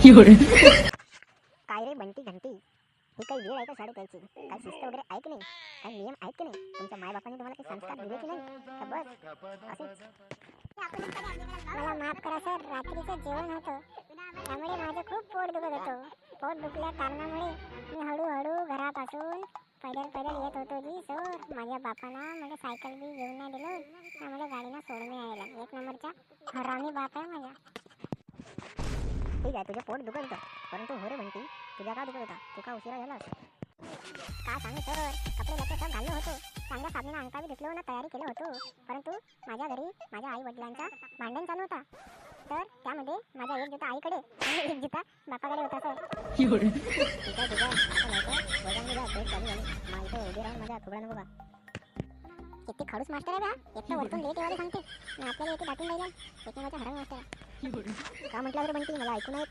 काय रे बंटी घंटी, ही काही वेळ आहे का शाळेत यायची? काय शिस्त वगैरे आहे की नाही? काय नियम आहेत की नाही? तुमच्या मायबापांनी तुम्हाला काही संस्कार दिले की नाही? का बस असेच? मला माफ करा सर, रात्रीचं जेवण होतं त्यामुळे माझं खूप पोट दुखत होतं. पोट दुखल्या कारणामुळे मी हळूहळू घरापासून पैदल पैदल येत होतो जी सर. माझ्या बापानं मला सायकल बी घेऊन नाही दिलं, त्यामुळे गाडीनं सोडून नाही आलं. एक नंबरचा हरामी बाप आहे माझा. ठीक आहे, तुझे पोट दुखत होतं, परंतु हो रे बंटी, तुझ्या का दुखत होता? तू का उशिरा झालास? का सांगू सर, कपडे लत्ते सब घाललो होतो, चांगल्या साबणानं अंगठा बी धुतलो ना, तयारी केलं होतो. परंतु माझ्या घरी माझ्या आई वडिलांचा भांडण चालू होता. तर त्यामध्ये माझा एक जुता आईकडे आणि एक जुता बापाकडे होता सर. ठीक आहे ठीक आहे, आता लवकर वर्गामध्ये जा, ब्रेक चालू झाली. मग इथे उभी राहून माझ्या फुगडा नको का? किती खडूस मास्टर आहे बा. एक तर वरतून लेट येवायला सांगते आणि आपल्याला येते दाटून राहिला. एक नंबरचा हरामी मास्टर आहे. का म्हटलं रे बंटी, मला ऐकून नाही येत.